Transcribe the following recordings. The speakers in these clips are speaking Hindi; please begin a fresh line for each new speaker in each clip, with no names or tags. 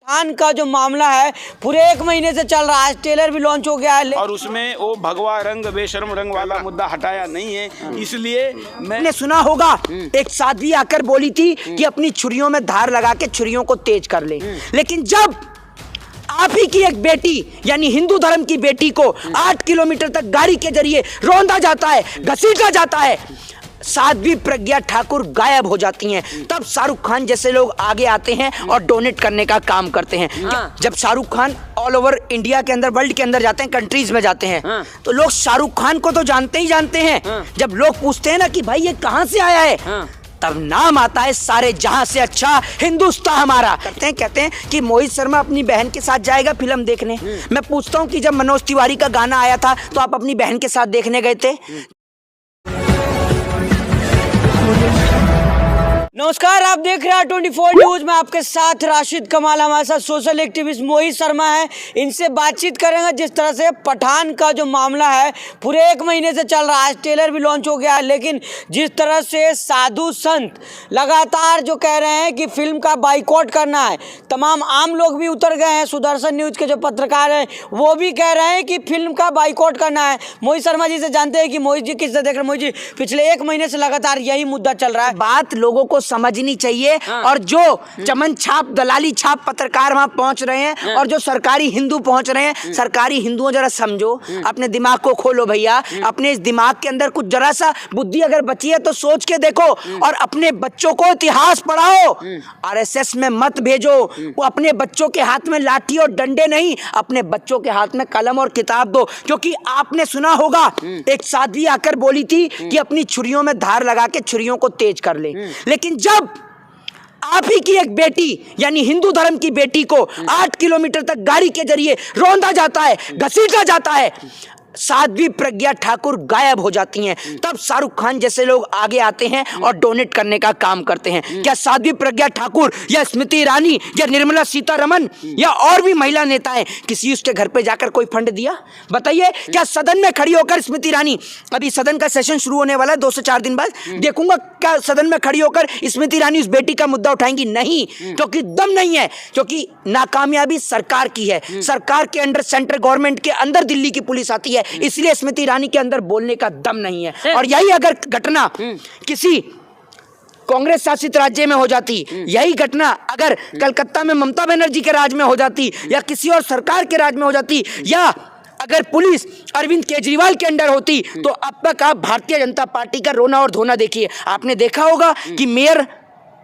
पठान का जो मामला है पूरे 1 महीने से चल रहा है। ट्रेलर भी लॉन्च हो गया है
और उसमें वो भगवा रंग बेशर्म रंग वाला मुद्दा हटाया नहीं है, इसलिए
मैंने सुना होगा एक साध्वी आकर बोली थी कि अपनी छुरियों में धार लगा के छुरियों को तेज कर ले, लेकिन जब आप ही की एक बेटी यानी हिंदू धर्म की बेटी को 8 किलोमीटर तक गाड़ी के जरिए रौंदा जाता है, घसीटा जाता है, साध्वी प्रज्ञा ठाकुर गायब हो जाती हैं, तब शाहरुख खान जैसे लोग आगे आते हैं और डोनेट करने का काम करते हैं। जब Shahrukh Khan all over India के अंदर, वर्ल्ड के अंदर जाते हैं, कंट्रीज में जाते हैं, तो लोग शाहरुख खान को तो जानते ही जानते हैं। जब लोग पूछते हैं ना कि भाई ये कहां से आया है, तब नाम आता है सारे जहां से अच्छा हिंदुस्तान हमारा। कहते हैं कि मोहित शर्मा अपनी बहन के साथ जाएगा फिल्म देखने। मैं पूछता हूं कि जब मनोज तिवारी का गाना आया था तो आप अपनी बहन के साथ देखने गए थे?
नमस्कार, आप देख रहे हैं 24 न्यूज में आपके साथ राशिद कमाल। हमारे साथ सोशल एक्टिविस्ट मोहित शर्मा है, इनसे बातचीत करेंगे। जिस तरह से पठान का जो मामला है पूरे 1 महीने से चल रहा है, ट्रेलर भी लॉन्च हो गया है, लेकिन जिस तरह से साधु संत लगातार जो कह रहे हैं कि फिल्म का बाइकआउट करना है, तमाम आम लोग भी उतर गए हैं। सुदर्शन न्यूज के जो पत्रकार हैं वो भी कह रहे हैं कि फिल्म का बाइकआउट करना है। मोहित शर्मा जी से जानते हैं कि मोहित जी किस तरह देख रहे हैं। मोहित जी, पिछले 1 महीने से लगातार यही मुद्दा चल रहा है।
बात लोगों को समझनी चाहिए, और जो चमन छाप दलाली छाप पत्रकार वहां पहुंच रहे हैं और जो सरकारी हिंदू पहुंच रहे हैं, सरकारी हिंदुओं जरा समझो, अपने दिमाग को खोलो भैया। अपने इस दिमाग के अंदर कुछ जरा सा बुद्धि अगर बची है तो सोच के देखो, और अपने बच्चों को इतिहास पढ़ाओ। आरएसएस में मत भेजो, वो अपने बच्चों के हाथ में लाठी और डंडे नहीं, अपने बच्चों के हाथ में कलम और किताब दो। क्योंकि आपने सुना होगा एक साध्वी आकर बोली थी कि अपनी छुरियों में धार लगा के छुरियों को तेज कर ले, लेकिन जब आप ही की एक बेटी यानी हिंदू धर्म की बेटी को 8 किलोमीटर तक गाड़ी के जरिए रौंदा जाता है, घसीटा जाता है, साध्वी प्रज्ञा ठाकुर गायब हो जाती हैं, तब शाहरुख खान जैसे लोग आगे आते हैं और डोनेट करने का काम करते हैं। क्या साध्वी प्रज्ञा ठाकुर या स्मृति ईरानी या निर्मला सीतारमण या और भी महिला नेताएं किसी उसके घर पे जाकर कोई फंड दिया? बताइए, क्या सदन में खड़ी होकर स्मृति ईरानी, अभी सदन का सेशन शुरू होने वाला है 2 से 4 दिन बाद, देखूंगा क्या सदन में खड़ी होकर स्मृति ईरानी उस बेटी का मुद्दा उठाएंगी? नहीं, क्योंकि दम नहीं है, क्योंकि नाकामयाबी सरकार की है। सरकार के अंडर, सेंट्रल गवर्नमेंट के अंदर दिल्ली की पुलिस आती है, इसलिए स्मृति ईरानी के अंदर बोलने का दम नहीं है। और यही अगर घटना किसी कांग्रेस शासित राज्य में हो जाती, यही घटना अगर कलकत्ता में ममता बनर्जी के राज में हो जाती, या किसी और सरकार के राज में हो जाती, या अगर पुलिस अरविंद केजरीवाल के अंडर होती, तो अब तक आप भारतीय जनता पार्टी का रोना और धोना देखिए। आपने देखा होगा कि मेयर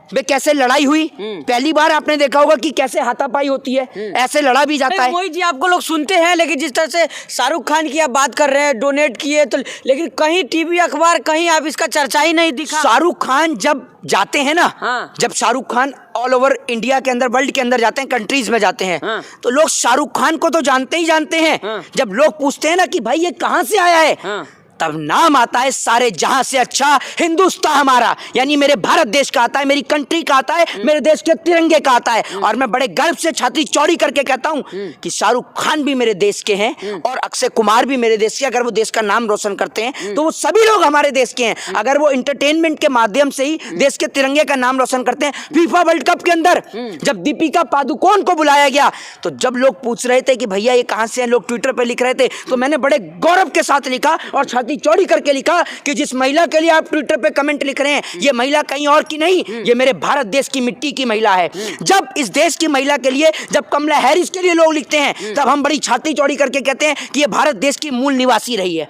वे कैसे लड़ाई हुई, पहली बार आपने देखा होगा कि कैसे हाथापाई होती है, ऐसे लड़ा भी जाता है।
मोहित जी, आपको लोग सुनते हैं, लेकिन जिस तरह से शाहरुख खान की आप बात कर रहे हैं, डोनेट किए, तो लेकिन कहीं टीवी अखबार कहीं आप इसका चर्चा ही नहीं दिखा।
शाहरुख खान जब जाते हैं ना, जब Shahrukh Khan all over India के अंदर, वर्ल्ड के अंदर जाते हैं, कंट्रीज में जाते हैं, तो लोग शाहरुख खान को तो जानते ही जानते हैं। जब लोग पूछते हैं ना कि भाई ये कहां से आया है, तब नाम आता है सारे जहां से अच्छा हिंदुस्तान हमारा, यानी मेरे भारत देश का आता है, मेरी कंट्री का आता है, मेरे देश के तिरंगे का आता है। और मैं बड़े गर्व से छाती चौड़ी करके कहता हूं कि शाहरुख खान भी मेरे देश के हैं और अक्षय कुमार भी मेरे देश के। अगर वो देश का नाम रोशन करते हैं तो वो सभी लोग हमारे देश के हैं। अगर वो एंटरटेनमेंट के माध्यम से ही देश के तिरंगे का नाम रोशन करते हैं। फीफा वर्ल्ड कप के अंदर जब दीपिका पादुकोण को बुलाया गया, तो जब लोग पूछ रहे थे कि भैया ये कहां से हैं, लोग ट्विटर पर लिख रहे थे, तो मैंने बड़े गौरव के साथ लिखा और छाती चौड़ी करके लिखा कि जिस महिला के लिए आप ट्विटर पे कमेंट लिख रहे हैं, ये महिला कहीं और की नहीं, ये मेरे भारत देश की मिट्टी की महिला है। जब इस देश की महिला के लिए, जब कमला हैरिस के लिए लोग लिखते हैं, तब हम बड़ी छाती चौड़ी करके कहते हैं कि ये भारत देश की मूल निवासी रही है।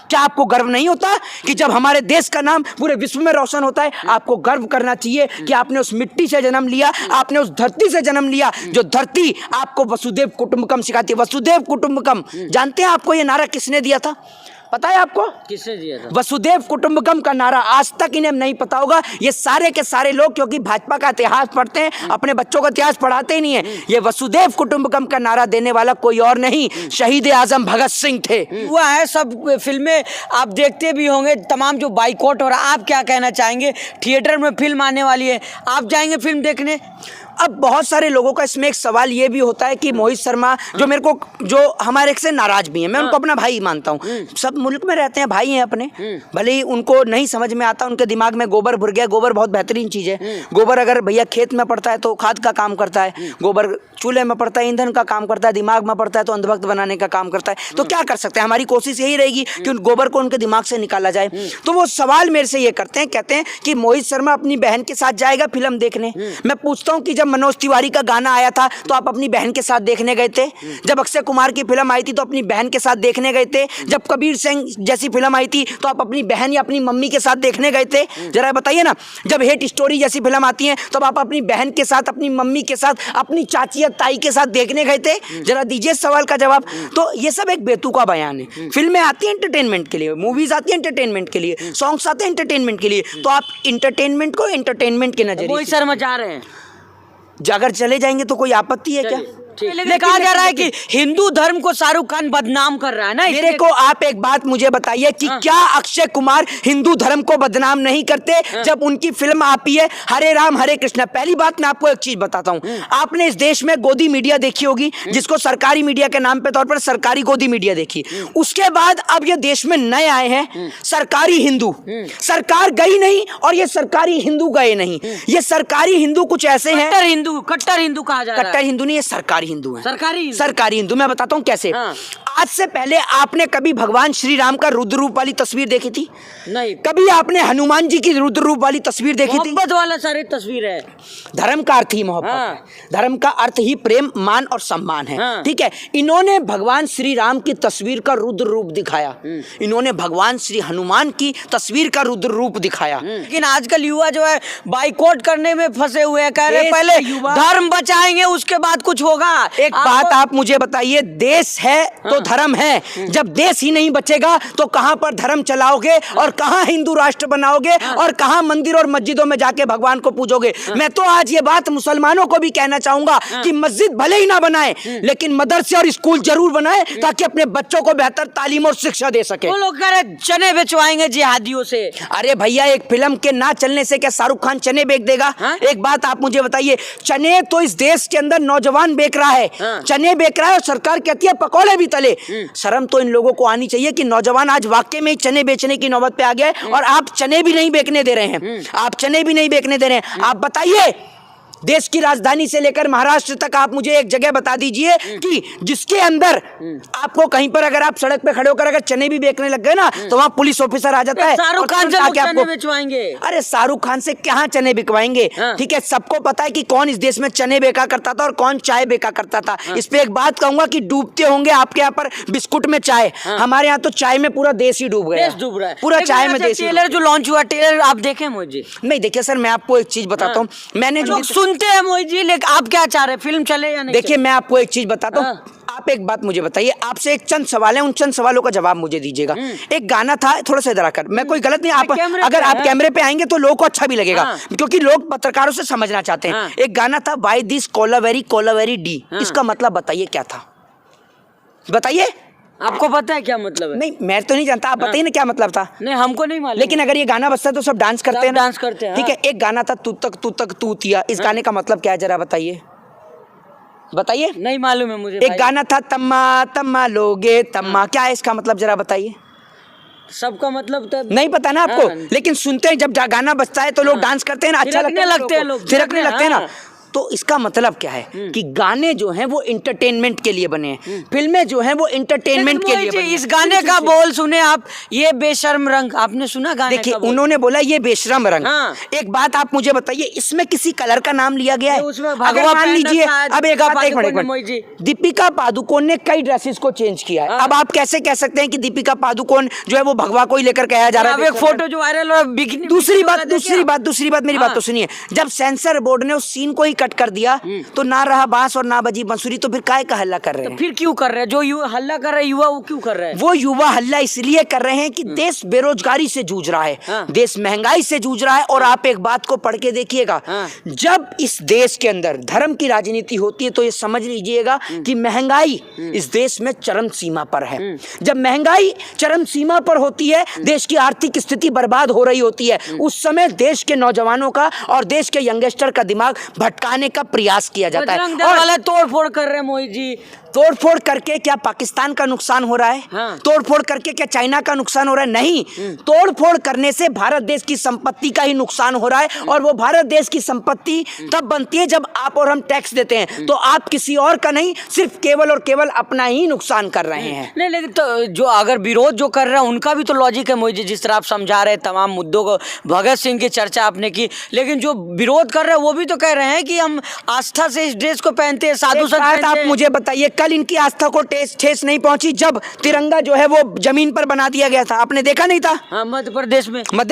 क्या आपको गर्व नहीं होता कि जब हमारे देश का नाम पूरे विश्व में रोशन होता है, आपको गर्व करना चाहिए कि आपने उस मिट्टी से जन्म लिया, आपने उस धरती से जन्म लिया, जो धरती आपको वसुदेव कुटुंबकम सिखाती है। वसुदेव कुटुंबकम, जानते हैं आपको ये नारा किसने दिया था? पता है आपको
किसने दिया था?
वसुदेव कुटुंबकम का नारा आज तक इन्हें नहीं पता होगा। ये सारे के सारे लोग क्योंकि भाजपा का इतिहास पढ़ते हैं, अपने बच्चों का इतिहास पढ़ाते ही नहीं है। ये वसुदेव कुटुंबकम का नारा देने वाला कोई और नहीं, शहीद आजम भगत सिंह थे।
हुआ है, सब फिल्में आप देखते भी होंगे, तमाम जो बाइकआउट हो रहा है, आप क्या कहना चाहेंगे? थिएटर में फिल्म आने वाली है, आप जाएंगे फिल्म देखने?
अब बहुत सारे लोगों का इसमें एक सवाल ये भी होता है कि मोहित शर्मा जो मेरे को जो हमारे से नाराज भी हैं, मैं उनको अपना भाई मानता हूँ, सब मुल्क में रहते हैं, भाई हैं अपने, भले ही उनको नहीं समझ में आता, उनके दिमाग में गोबर भर गया। गोबर बहुत बेहतरीन चीज़ है। गोबर अगर भैया खेत में पड़ता है तो खाद का काम करता है, गोबर चूल्हे में पड़ता है ईंधन का काम करता है, दिमाग में पड़ता है तो अंधभक्त बनाने का काम करता है। तो क्या कर सकते हैं, हमारी कोशिश यही रहेगी कि उन गोबर को उनके दिमाग से निकाला जाए। तो वो सवाल मेरे से ये करते हैं, कहते हैं कि मोहित शर्मा अपनी बहन के साथ जाएगा फिल्म देखने। मैं पूछता हूँ कि जब मनोज तिवारी का गाना आया था तो आप अपनी बहन के साथ देखने गए थे? जब अक्षय कुमार की फिल्म आई थी तो अपनी बहन के साथ देखने गए थे? जब कबीर सिंह जैसी फिल्म आई थी तो आप अपनी बहन या अपनी मम्मी के साथ देखने गए थे? जरा बताइए ना। जब हेट स्टोरी जैसी फिल्म आती है तो आप अपनी बहन के साथ, अपनी मम्मी के साथ, अपनी चाची या ताई के साथ देखने गए थे? जरा दीजिए सवाल का जवाब। तो ये सब एक बेतुका बयान है। फिल्में आती हैं एंटरटेनमेंट के लिए, मूवीज आती हैं एंटरटेनमेंट के लिए, सॉन्ग्स आते हैं एंटरटेनमेंट के लिए, तो आप एंटरटेनमेंट को एंटरटेनमेंट के नजरिए
मोहित शर्मा जा रहे हैं,
अगर चले जाएंगे तो कोई आपत्ति है क्या?
लेकिन कहा जा रहा है कि हिंदू धर्म को शाहरुख खान बदनाम कर रहा है ना।
मेरे को आप एक बात मुझे बताइए कि क्या अक्षय कुमार हिंदू धर्म को बदनाम नहीं करते जब उनकी फिल्म आती है हरे राम हरे कृष्ण? पहली बात मैं आपको एक चीज बताता हूं, आपने इस देश में गोदी मीडिया देखी होगी, जिसको सरकारी मीडिया के नाम पे तौर पर सरकारी गोदी मीडिया देखी। उसके बाद अब ये देश में नए आए हैं सरकारी हिंदू। सरकार गई नहीं और ये सरकारी हिंदू गए नहीं। ये सरकारी हिंदू कुछ ऐसे हैं,
कट्टर हिंदू कहा जा रहा है।
कट्टर हिंदू नहीं, ये सरकारी हिंदू हैं। सरकारी हिंदू। मैं बताता हूँ कैसे। आज से पहले आपने कभी भगवान श्री राम का रुद्र रूप वाली तस्वीर देखी थी?
नहीं।
कभी आपने हनुमान जी की रुद्र रूप वाली तस्वीर देखी थी?
मोहब्बत वाला सारी तस्वीर है।
धर्म का अर्थ ही मोहब्बत है। धर्म का अर्थ ही प्रेम, मान और सम्मान है। ठीक है, इन्होंने भगवान श्री राम की तस्वीर का रुद्र रूप दिखाया, इन्होंने भगवान श्री हनुमान की तस्वीर का रुद्र रूप दिखाया।
लेकिन आजकल युवा जो है बाइकआउट करने में फंसे हुए हैं, कह रहे पहले धर्म बचाएंगे उसके बाद कुछ होगा।
एक बात आप मुझे बताइए, देश है तो धर्म है। जब देश ही नहीं बचेगा तो कहां पर धर्म चलाओगे और कहां हिंदू राष्ट्र बनाओगे और कहां मंदिर और मस्जिदों में जाके भगवान को पूजोगे? मैं तो आज ये बात मुसलमानों को भी कहना चाहूंगा कि मस्जिद भले ही ना बनाए लेकिन मदरसे और स्कूल जरूर बनाए ताकि अपने बच्चों को बेहतर तालीम और शिक्षा दे सके।
वो लोग कह रहे चने बेचवाएंगे जिहादियों से।
अरे भैया, एक फिल्म के ना चलने से क्या शाहरुख खान चने बेच देगा? एक बात आप मुझे बताइए, चने तो इस देश के अंदर नौजवान बेच रहा है, चने बेच रहा है और सरकार कहती है पकौड़े भी तले। शर्म तो इन लोगों को आनी चाहिए कि नौजवान आज वाकई में चने बेचने की नौबत पे आ गया है और आप चने भी नहीं बेचने दे रहे हैं। आप चने भी नहीं बेचने दे रहे हैं। आप बताइए, देश की राजधानी से लेकर महाराष्ट्र तक आप मुझे एक जगह बता दीजिए कि जिसके अंदर आपको कहीं पर अगर आप सड़क पे खड़े होकर अगर चने भी बेचने लग गए ना तो वहां पुलिस ऑफिसर आ जाता है।
शाहरुख खान से चने बिकवाएंगे।
अरे शाहरुख खान से क्या चने बिकवाएंगे? ठीक है, सबको पता है कि कौन इस देश में चने बेचा करता था और कौन चाय बेचा करता था। इस पे एक बात कहूंगा कि डूबते होंगे आपके यहाँ पर बिस्कुट में चाय, हमारे यहाँ तो चाय में पूरा देश ही डूब गया,
डूब रहा है
पूरा चाय में। देश
ट्रेलर जो लॉन्च हुआ, ट्रेलर आप देखे मुझे?
नहीं देखिए सर, मैं आपको एक चीज बताता हूँ। मैंने जो
सुनते हैं मोहित जी, लेकिन आप क्या चाह रहे हैं, फिल्म चले या नहीं?
देखिए, मैं आपको एक चीज बताता हूँ। आप एक बात मुझे बताइए, आपसे एक चंद सवाल है, उन चंद सवालों का जवाब मुझे दीजिएगा। एक गाना था, थोड़ा सा इधर आकर, मैं कोई गलत नहीं, आप अगर आप कैमरे पे आएंगे तो लोगों को अच्छा भी लगेगा क्योंकि लोग पत्रकारों से समझना चाहते हैं। एक गाना था, बाय दिस कोलावेरी डी, इसका मतलब बताइए क्या था? बताइए,
आपको पता है क्या मतलब है?
नहीं, मैं तो नहीं जानता, आप बताइए ना क्या मतलब था।
नहीं, हमको नहीं मालूम।
लेकिन अगर ये गाना बजता है तो सब डांस करते हैं ना?
डांस करते हैं।
ठीक है, एक गाना था, तू तक तू थिया, इस गाने का मतलब क्या है जरा बताइए? बताइए।
नहीं मालूम है मुझे।
एक गाना था, तम्मा तम्मा लोगे तम्मा, क्या है इसका मतलब जरा बताइए?
सबका मतलब तो
नहीं पता ना आपको, लेकिन सुनते हैं जब गाना बजता है तो लोग डांस करते हैं ना, अच्छा लगता है, लोग थिरकने लगते हैं ना। तो इसका मतलब क्या है कि गाने जो हैं वो एंटरटेनमेंट के लिए बने हैं, फिल्में जो हैं वो एंटरटेनमेंट के लिए बने हैं।
इस गाने का बोल सुने आप, ये बेशर्म रंग, आपने सुना गाने?
देखिए, उन्होंने बोला ये बेशर्म रंग। एक बात आप मुझे बताइए, इसमें किसी कलर का नाम लिया गया है? अगर मान लीजिए, अब एक मिनट, दीपिका पादुकोण ने कई ड्रेसेस को चेंज किया है। अब आप कैसे कह सकते हैं कि दीपिका पादुकोण जो है वो भगवा को ही लेकर कहा जा रहा है?
एक फोटो जो वायरल हुआ,
दूसरी बात मेरी बात तो सुनिए, जब सेंसर बोर्ड ने उस सीन को ही कट कर दिया तो ना रहा बांस और ना बजी बांसुरी, तो फिर काहे का हल्ला कर रहे हैं?
फिर क्यों कर रहे हैं? जो युवा हल्ला कर रहे हैं, युवा वो क्यों कर रहे हैं?
वो युवा हल्ला इसलिए कर रहे हैं कि देश बेरोजगारी से जूझ रहा है, देश महंगाई से जूझ रहा है। और आप एक बात को पढ़ के देखिएगा, जब इस देश के अंदर धर्म की राजनीति होती है तो ये समझ लीजिएगा कि महंगाई इस देश में चरम सीमा पर है। जब महंगाई चरम सीमा पर होती है, देश की आर्थिक स्थिति बर्बाद हो रही होती है, उस समय देश के नौजवानों का और देश के यंगस्टर का दिमाग भटका भड़काने का प्रयास किया जाता है।
बजरंग दल वाले तोड़ फोड़ कर रहे हैं मोहित जी।
तोड़फोड़ करके क्या पाकिस्तान का नुकसान हो रहा है?
हाँ।
तोड़फोड़ करके क्या चाइना का नुकसान हो रहा है? नहीं, तोड़फोड़ करने से भारत देश की संपत्ति का ही नुकसान हो रहा है। और वो भारत देश की संपत्ति तब बनती है जब आप और हम टैक्स देते हैं। तो आप किसी और का नहीं, सिर्फ केवल और केवल अपना ही नुकसान कर रहे हैं।
नहीं, लेकिन तो जो अगर विरोध जो कर रहे हैं उनका भी तो लॉजिक है मोहित जी, जिस तरह आप समझा रहे हैं तमाम मुद्दों को। भगत सिंह की चर्चा आपने की, लेकिन जो विरोध कर रहे हैं वो भी तो कह रहे हैं कि हम आस्था से इस ड्रेस को पहनते हैं, साधु संत पहनते
आप
हैं।
मुझे बताइए, कल इनकी आस्था को ठेस नहीं पहुंची जब तिरंगा जो है वो जमीन पर बना दिया गया था? आपने देखा नहीं था?
हाँ, मध्य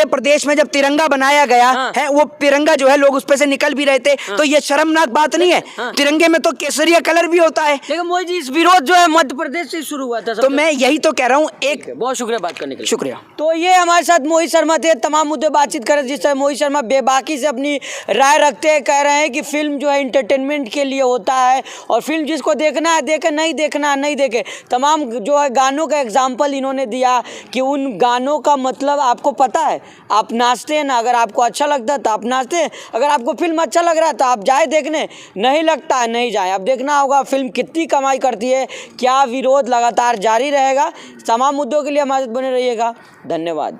प्रदेश में
जब तिरंगा बनाया गया है, वो तिरंगा जो है लोग उस पे से निकल भी रहे थे। तो ये शर्मनाक बात नहीं है? तिरंगे में तो केसरिया कलर भी होता है।
लेकिन मोहित जी, इस विरोध जो है मध्य प्रदेश से शुरू हुआ था।
तो मैं यही तो कह रहा हूँ। एक
बहुत शुक्रिया बात करने के लिए।
शुक्रिया।
तो ये हमारे साथ मोहित शर्मा थे, तमाम मुद्दे बातचीत कर रहे, जिस तरह मोहित शर्मा बेबाकी से अपनी राय रखते हैं, कह रहे हैं कि फिल्म जो है इंटरटेनमेंट के लिए होता है और फिल्म जिसको देखना है देखे, नहीं देखना है नहीं देखे। तमाम जो है गानों का एग्जाम्पल इन्होंने दिया कि उन गानों का मतलब आपको पता है, आप नाचते हैं ना, अगर आपको अच्छा लगता है तो आप नाचते हैं, अगर आपको फिल्म अच्छा लग रहा है तो आप जाए देखने, नहीं लगता है नहीं जाए। अब देखना होगा फिल्म कितनी कमाई करती है, क्या विरोध लगातार जारी रहेगा। तमाम मुद्दों के लिए हमारे साथ बने रहिएगा। धन्यवाद।